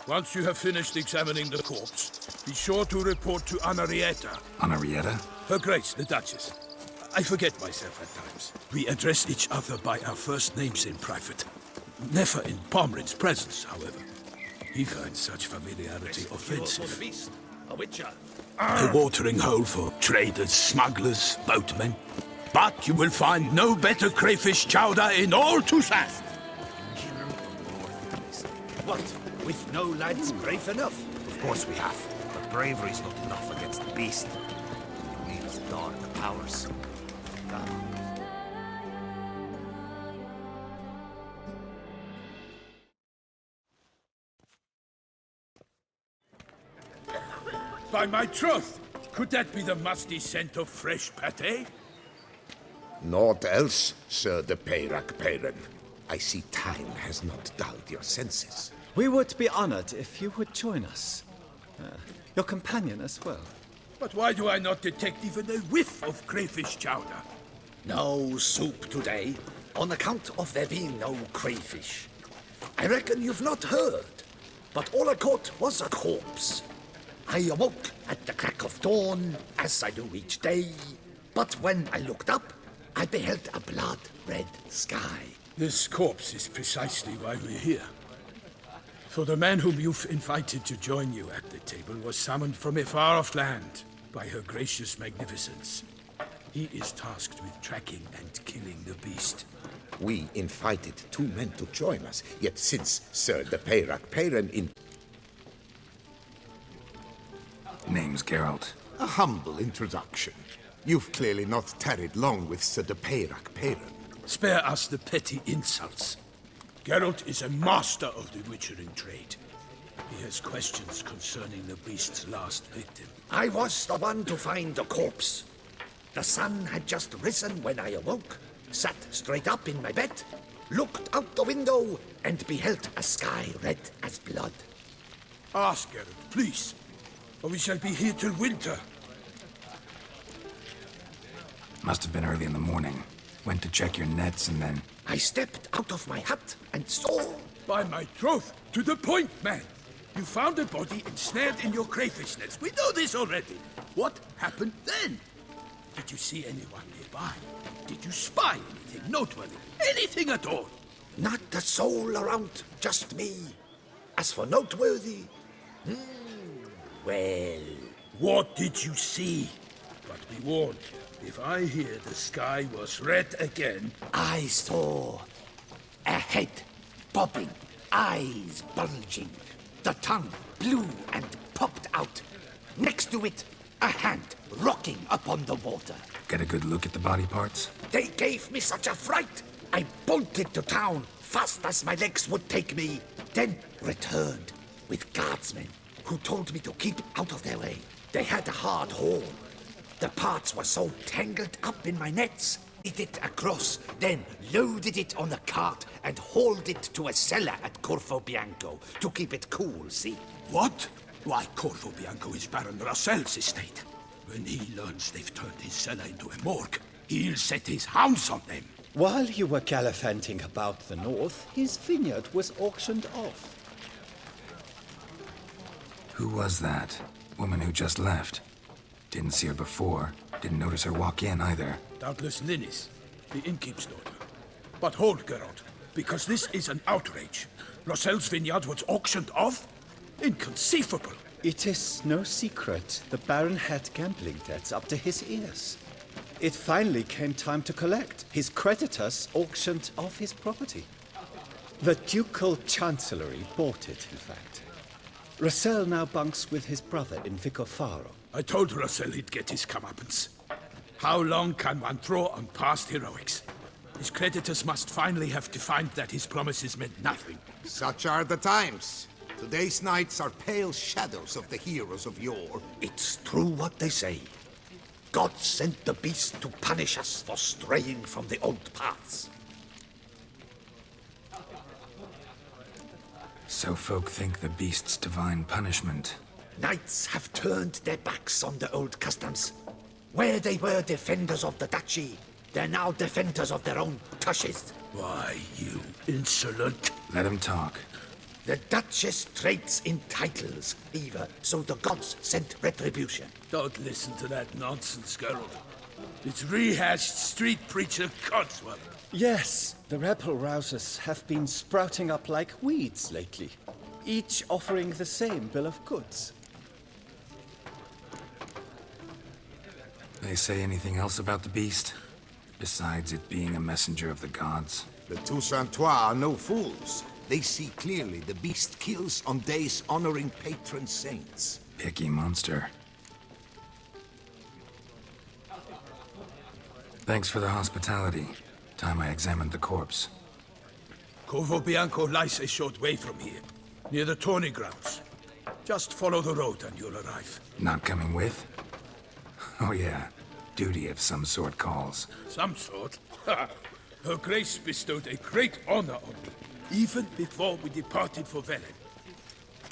Once you have finished examining the corpse, be sure to report to Anarietta. Anarietta? Her Grace, the Duchess. I forget myself at times. We address each other by our first names in private. Never in Pomrin's presence, however. He finds such familiarity offensive. A witcher. A watering hole for traders, smugglers, boatmen. But you will find no better crayfish chowder in all Toussaint. What? With no lads brave enough? Of course we have, but bravery's not enough against the beast. He wields dark powers. By my troth, could that be the musty scent of fresh pâté? Naught else, Sir de Peyrac Peyran. I see time has not dulled your senses. We would be honored if you would join us. Your companion as well. But why do I not detect even a whiff of crayfish chowder? No soup today, on account of there being no crayfish. I reckon you've not heard, but all I caught was a corpse. I awoke at the crack of dawn, as I do each day, but when I looked up, I beheld a blood-red sky. This corpse is precisely why we're here. For the man whom you've invited to join you at the table was summoned from a far-off land by her gracious magnificence. He is tasked with tracking and killing the beast. We invited 2 men to join us, yet since Sir de Peyrac Peyran Name's Geralt. A humble introduction. You've clearly not tarried long with Sir de Peyrac Peyran. Spare us the petty insults. Geralt is a master of the witchering trade. He has questions concerning the beast's last victim. I was the one to find the corpse. The sun had just risen when I awoke, sat straight up in my bed, looked out the window, and beheld a sky red as blood. Ask Geralt, please, or we shall be here till winter. Must have been early in the morning. Went to check your nets and then... I stepped out of my hut and saw... By my troth, to the point, man. You found a body ensnared in your crayfish nets. We know this already. What happened then? Did you see anyone nearby? Did you spy anything noteworthy? Anything at all? Not a soul around, just me. As for noteworthy... well... What did you see? But be warned, if I hear the sky was red again... I saw a head bobbing, eyes bulging, the tongue blue and popped out. Next to it, a hand rocking upon the water. Get a good look at the body parts? They gave me such a fright. I bolted to town fast as my legs would take me, then returned with guardsmen who told me to keep out of their way. They had a hard haul. The parts were so tangled up in my nets. Eat it across, then loaded it on a cart and hauled it to a cellar at Corvo Bianco to keep it cool, see? What? Why, Corvo Bianco is Baron Rossel's estate. When he learns they've turned his cellar into a morgue, he'll set his hounds on them. While you were gallivanting about the north, his vineyard was auctioned off. Who was that? Woman who just left. Didn't see her before. Didn't notice her walk in either. Doubtless Linnis, the innkeep's daughter. But hold, Geralt, because this is an outrage. Rossel's vineyard was auctioned off? Inconceivable. It is no secret the Baron had gambling debts up to his ears. It finally came time to collect. His creditors auctioned off his property. The Ducal Chancellery bought it, in fact. Rossel now bunks with his brother in Vicofaro. I told Rossel he'd get his comeuppance. How long can one throw on past heroics? His creditors must finally have defined that his promises meant nothing. Such are the times. Today's knights are pale shadows of the heroes of yore. It's true what they say. God sent the beast to punish us for straying from the old paths. So folk think the beast's divine punishment. Knights have turned their backs on the old customs. Where they were defenders of the duchy, they're now defenders of their own tushes. Why, you insolent... Let him talk. The Duchess trades in titles, Eva, so the gods sent retribution. Don't listen to that nonsense, Geralt. It's rehashed street preacher Codswell. Yes, the rebel rousers have been sprouting up like weeds lately, each offering the same bill of goods. They say anything else about the beast? Besides it being a messenger of the gods? The Toussaintois are no fools. They see clearly the beast kills on days honoring patron saints. Picky monster. Thanks for the hospitality. Time I examined the corpse. Corvo Bianco lies a short way from here, near the tourney grounds. Just follow the road and you'll arrive. Not coming with? Oh yeah, duty of some sort calls. Some sort? Her Grace bestowed a great honor on me, even before we departed for Velen.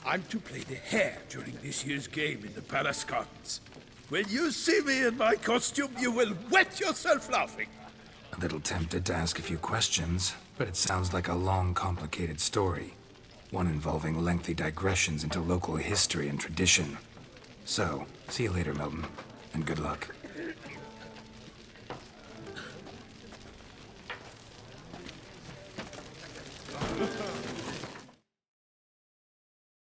I'm to play the hare during this year's game in the Palace Gardens. When you see me in my costume, you will wet yourself laughing. A little tempted to ask a few questions, but it sounds like a long, complicated story. One involving lengthy digressions into local history and tradition. So, see you later, Milton, and good luck.